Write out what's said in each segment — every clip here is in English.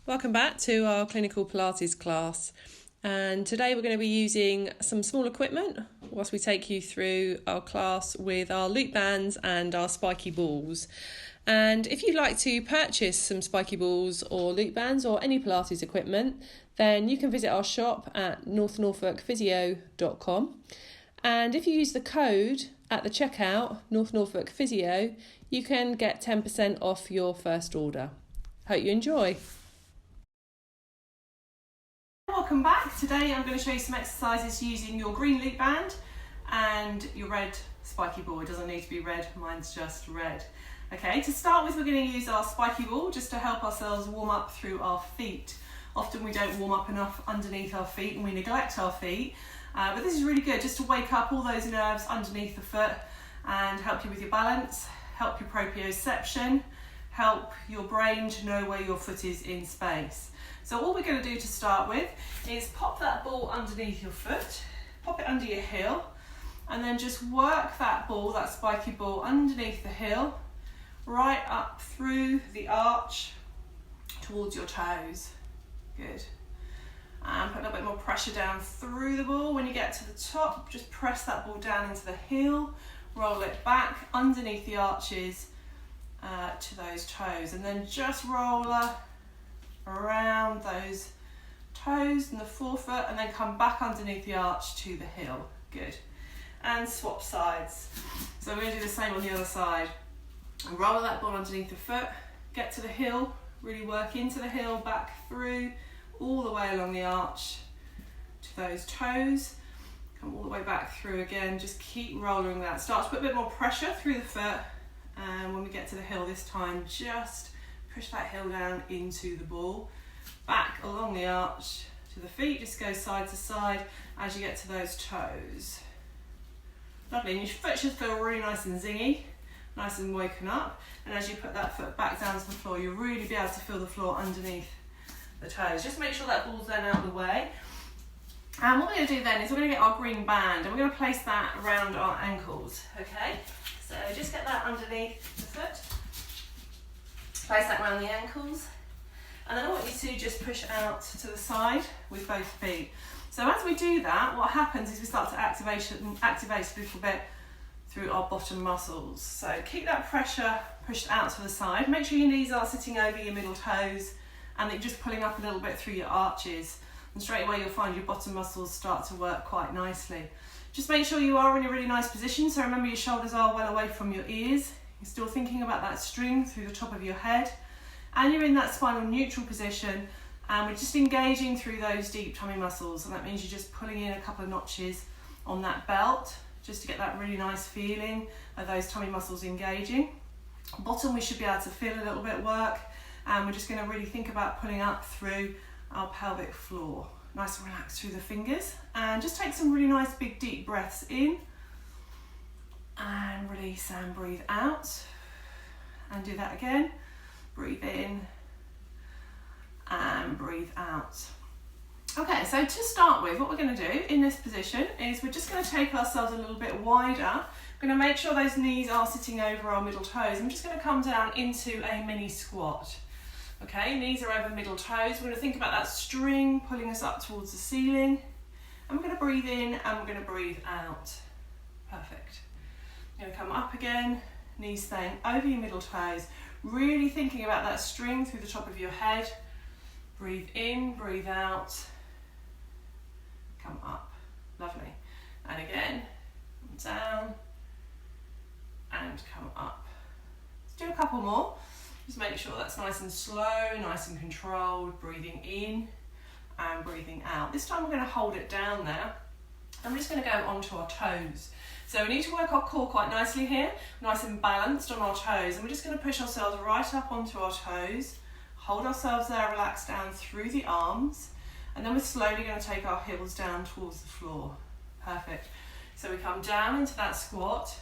Welcome back to our Clinical Pilates class, and today we're going to be using some small equipment whilst we take you through our class with our loop bands and our spiky balls. And if you'd like to purchase some spiky balls or loop bands or any Pilates equipment, then you can visit our shop at northnorfolkphysio.com, and if you use the code at the checkout, North Norfolk Physio, you can get 10% off your first order. Hope you enjoy. Welcome back. Today I'm going to show you some exercises using your green loop band and your red spiky ball. It doesn't need to be red, mine's just red. Okay, to start with, we're going to use our spiky ball just to help ourselves warm up through our feet. Often we don't warm up enough underneath our feet and we neglect our feet, but this is really good just to wake up all those nerves underneath the foot and help you with your balance, help your proprioception, help your brain to know where your foot is in space. So all we're going to do to start with is pop that ball underneath your foot, pop it under your heel, and then just work that ball, that spiky ball, underneath the heel, right up through the arch towards your toes. Good. And put a little bit more pressure down through the ball. When you get to the top, just press that ball down into the heel, roll it back underneath the arches to those toes, and then just roll around those toes and the forefoot, and then come back underneath the arch to the heel. Good. And swap sides. So we're going to do the same on the other side. And roll that ball underneath the foot, get to the heel, really work into the heel, back through, all the way along the arch to those toes. Come all the way back through again, just keep rolling that. Start to put a bit more pressure through the foot, and when we get to the heel this time, just push that heel down into the ball, back along the arch to the feet, just go side to side as you get to those toes. Lovely, and your foot should feel really nice and zingy, nice and woken up, and as you put that foot back down to the floor, you'll really be able to feel the floor underneath the toes. Just make sure that ball's then out of the way. And what we're going to do then is we're going to get our green band and we're going to place that around our ankles, okay? So just get that underneath the foot. Place that around the ankles, and then I want you to just push out to the side with both feet. So as we do that, what happens is we start to activate a little bit through our bottom muscles. So keep that pressure pushed out to the side. Make sure your knees are sitting over your middle toes and they're just pulling up a little bit through your arches. And straight away you'll find your bottom muscles start to work quite nicely. Just make sure you are in a really nice position. So remember your shoulders are well away from your ears. You're still thinking about that string through the top of your head, and you're in that spinal neutral position, and we're just engaging through those deep tummy muscles, and that means you're just pulling in a couple of notches on that belt just to get that really nice feeling of those tummy muscles engaging. Bottom, we should be able to feel a little bit work, and we're just going to really think about pulling up through our pelvic floor. Nice and relaxed through the fingers, and just take some really nice big deep breaths in and release and breathe out, and do that again. Breathe in and breathe out. Okay, so to start with, what we're going to do in this position is we're just going to take ourselves a little bit wider. We're going to make sure those knees are sitting over our middle toes. I'm just going to come down into a mini squat. Okay, knees are over middle toes. We're going to think about that string pulling us up towards the ceiling, and we're going to breathe in and we're going to breathe out. Perfect. You're going to come up again, knees staying over your middle toes, really thinking about that string through the top of your head. Breathe in, breathe out, come up. Lovely. And again, down and come up. Let's do a couple more. Just make sure that's nice and slow, nice and controlled, breathing in and breathing out. This time we're going to hold it down there, and we're just going to go onto our toes. So we need to work our core quite nicely here, nice and balanced on our toes, and we're just going to push ourselves right up onto our toes, hold ourselves there, relax down through the arms, and then we're slowly going to take our heels down towards the floor. Perfect. So we come down into that squat,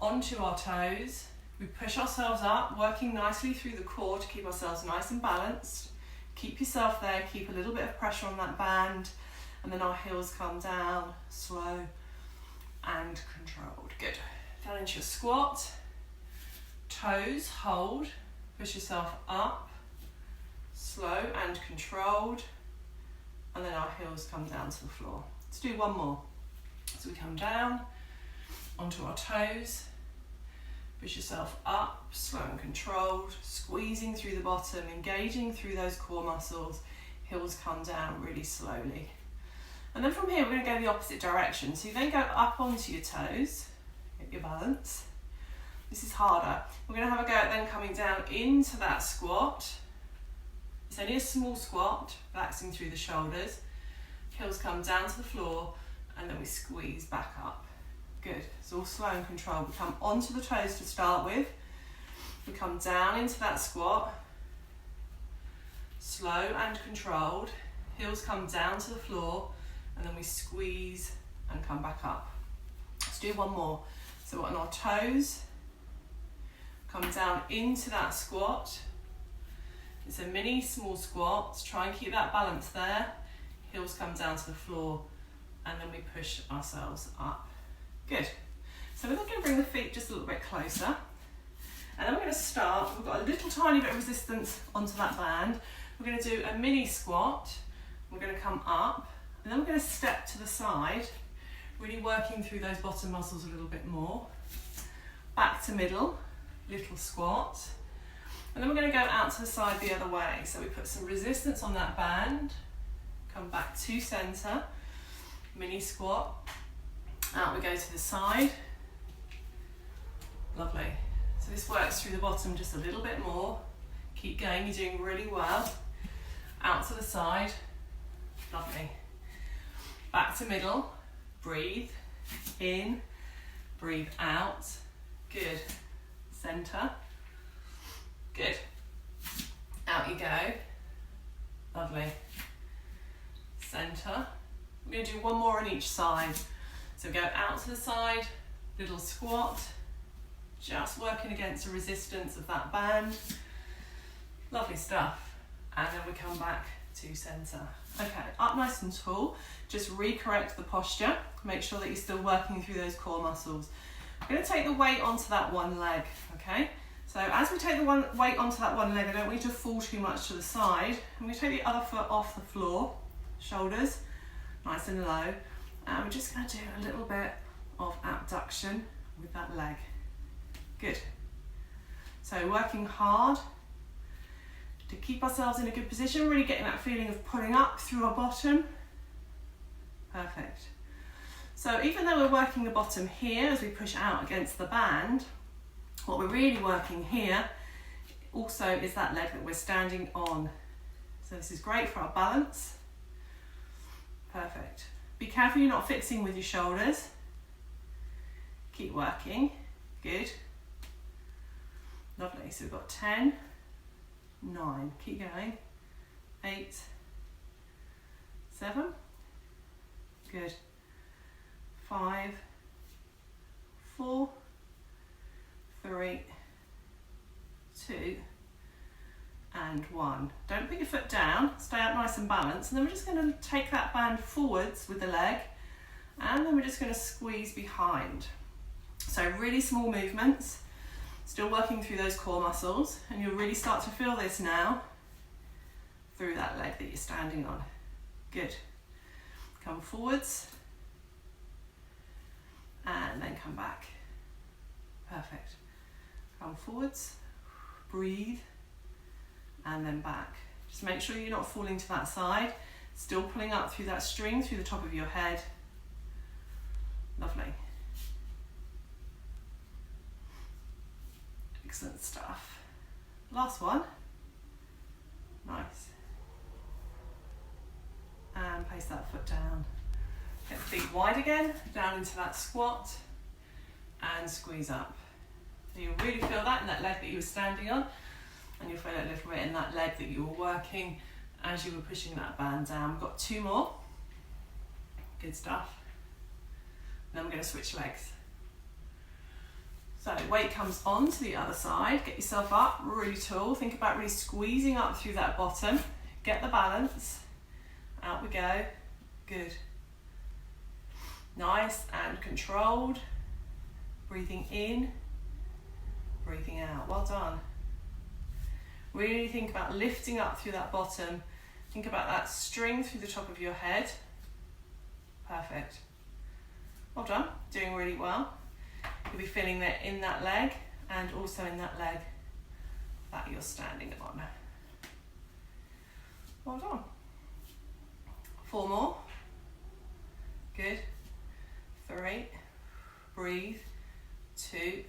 onto our toes, we push ourselves up, working nicely through the core to keep ourselves nice and balanced. Keep yourself there, keep a little bit of pressure on that band, and then our heels come down, slow and controlled. Good. Down into your squat, toes, hold, push yourself up, slow controlled, and then our heels come down to the floor. Let's do one more. So we come down onto our toes, push yourself up, slow and controlled, squeezing through the bottom, engaging through those core muscles, heels come down really slowly. And then from here, we're going to go the opposite direction. So you then go up onto your toes, get your balance. This is harder. We're going to have a go at then coming down into that squat. It's only a small squat, relaxing through the shoulders. Heels come down to the floor, and then we squeeze back up. Good. It's all slow and controlled. We come onto the toes to start with. We come down into that squat. Slow and controlled. Heels come down to the floor, and then we squeeze and come back up. Let's do one more. So we're on our toes. Come down into that squat. It's a mini small squat. Try and keep that balance there. Heels come down to the floor, and then we push ourselves up. Good. So we're going to bring the feet just a little bit closer. And then we're going to start. We've got a little tiny bit of resistance onto that band. We're going to do a mini squat. We're going to come up, and then we're going to step to the side, really working through those bottom muscles a little bit more. Back to middle. Little squat, and then we're going to go out to the side the other way. So we put some resistance on that band, come back to center, mini squat, out we go to the side. Lovely. So this works through the bottom just a little bit more. Keep going, you're doing really well. Out to the side. Lovely. Back to middle. Breathe in, breathe out. Good. Center. Good. Out you go. Lovely. Center. We're going to do one more on each side. So go out to the side, little squat, just working against the resistance of that band. Lovely stuff. And then we come back to center. Okay, up nice and tall. Just recorrect the posture. Make sure that you're still working through those core muscles. I'm going to take the weight onto that one leg, okay? So as we take the weight onto that one leg, I don't want you to fall too much to the side. I'm going to take the other foot off the floor, shoulders nice and low, and we're just going to do a little bit of abduction with that leg. Good. So working hard to keep ourselves in a good position, really getting that feeling of pulling up through our bottom. Perfect. So even though we're working the bottom here as we push out against the band, what we're really working here also is that leg that we're standing on. So this is great for our balance. Perfect. Be careful you're not fixing with your shoulders. Keep working. Good. Lovely. So we've got 10, 9. Keep going. 8, 7. Good. 5, 4, 3, 2, and 1. Don't put your foot down, stay up nice and balanced, and then we're just going to take that band forwards with the leg, and then we're just going to squeeze behind. So really small movements, still working through those core muscles, and you'll really start to feel this now through that leg that you're standing on. Good. Come forwards, and then come back. Perfect. Come forwards, breathe, and then back. Just make sure you're not falling to that side, still pulling up through that string, through the top of your head. Lovely. Excellent stuff. Last one. Nice. And place that foot down. Get the feet wide again, down into that squat, and squeeze up. So you'll really feel that in that leg that you were standing on, and you'll feel it a little bit in that leg that you were working as you were pushing that band down. We've got 2 more. Good stuff. And then we're going to switch legs. So weight comes on to the other side. Get yourself up really tall. Think about really squeezing up through that bottom. Get the balance. Out we go. Good. Nice and controlled. Breathing in, breathing out. Well done. Really think about lifting up through that bottom, Think about that string through the top of your head. Perfect. Well done, doing really well. You'll be feeling that in that leg and also in that leg that you're standing on. Well done. 4 more. Good. 3. Breathe. 2.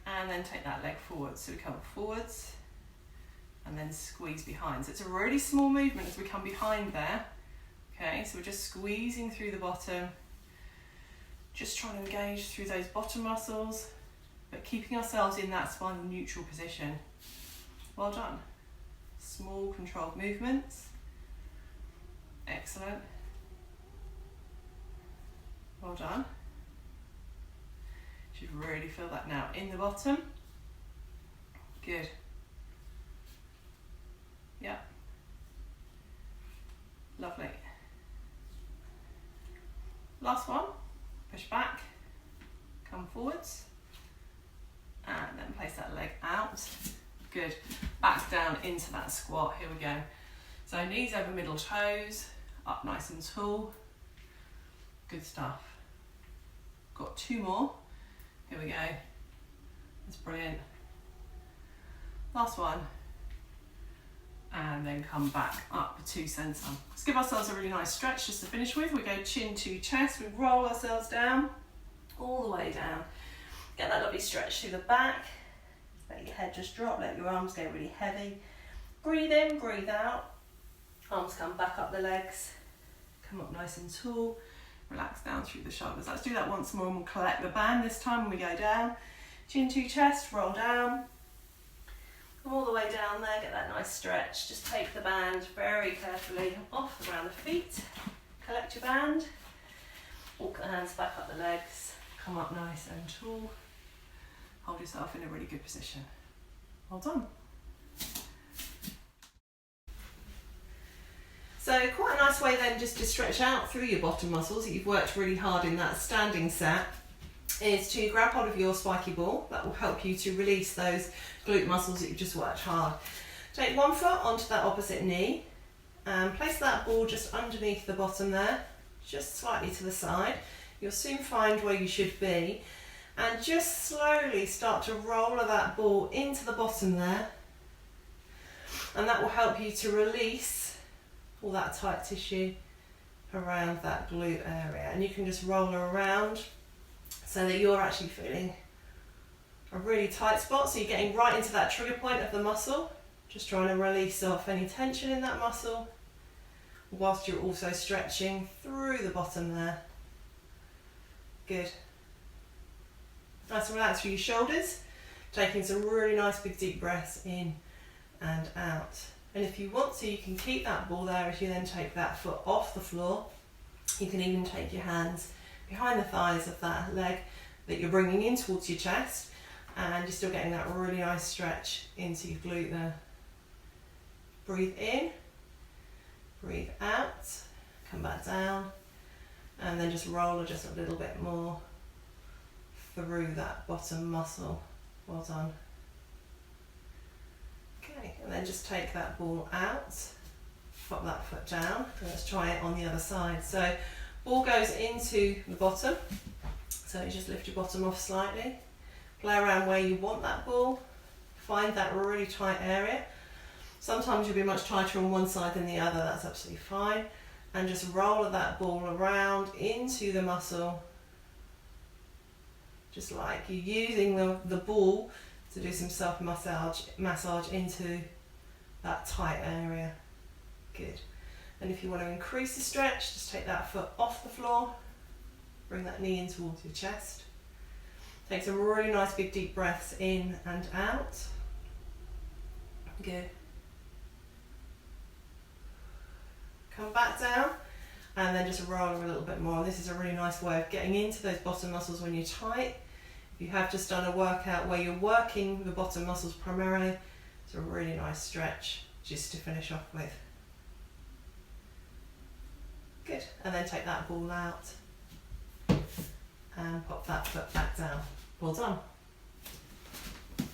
And then take that leg forwards. So we come forwards and then squeeze behind. So it's a really small movement as we come behind there. Okay, so we're just squeezing through the bottom, just trying to engage through those bottom muscles, but keeping ourselves in that spinal neutral position. Well done. Small controlled movements. Excellent. Well done. You should really feel that now in the bottom. Good. Yeah. Lovely. Last one. Push back, come forwards, and then place that leg out. Good. Back down into that squat. Here we go. So knees over middle toes, up nice and tall. Good stuff. Got 2 more. Here we go. That's brilliant. Last one. And then come back up to centre. Let's give ourselves a really nice stretch just to finish with. We go chin to chest, we roll ourselves down, all the way down. Get that lovely stretch through the back. Let your head just drop, let your arms go really heavy. Breathe in, breathe out. Arms come back up the legs, come up nice and tall. Relax down through the shoulders. Let's do that once more and we'll collect the band this time when we go down. Chin to chest, roll down. All the way down there, get that nice stretch. Just take the band very carefully off around the feet. Collect your band. Walk the hands back up the legs. Come up nice and tall. Hold yourself in a really good position. Well done. So quite a nice way then just to stretch out through your bottom muscles that you've worked really hard in that standing set is to grab hold of your spiky ball. That will help you to release those glute muscles that you've just worked hard. Take one foot onto that opposite knee and place that ball just underneath the bottom there, just slightly to the side. You'll soon find where you should be and just slowly start to roll that ball into the bottom there, and that will help you to release all that tight tissue around that glute area. And you can just roll around so that you're actually feeling a really tight spot, so you're getting right into that trigger point of the muscle, just trying to release off any tension in that muscle whilst you're also stretching through the bottom there. Good. Nice and relaxed through your shoulders, taking some really nice big deep breaths in and out. And if you want to, you can keep that ball there as you then take that foot off the floor. You can even take your hands behind the thighs of that leg that you're bringing in towards your chest, and you're still getting that really nice stretch into your glute there. Breathe in, breathe out, come back down, and then just roll just a little bit more through that bottom muscle. Well done. Okay, and then just take that ball out, pop that foot down, and let's try it on the other side. So ball goes into the bottom, so you just lift your bottom off slightly, play around where you want that ball, find that really tight area. Sometimes you'll be much tighter on one side than the other, that's absolutely fine. And just roll that ball around into the muscle, just like you're using the ball to do some self-massage into that tight area. Good. And if you want to increase the stretch, just take that foot off the floor, bring that knee in towards your chest. Take some really nice big deep breaths in and out. Good. Come back down and then just roll a little bit more. This is a really nice way of getting into those bottom muscles when you're tight. If you have just done a workout where you're working the bottom muscles primarily, it's a really nice stretch just to finish off with. Good. And then take that ball out and pop that foot back down. Well done.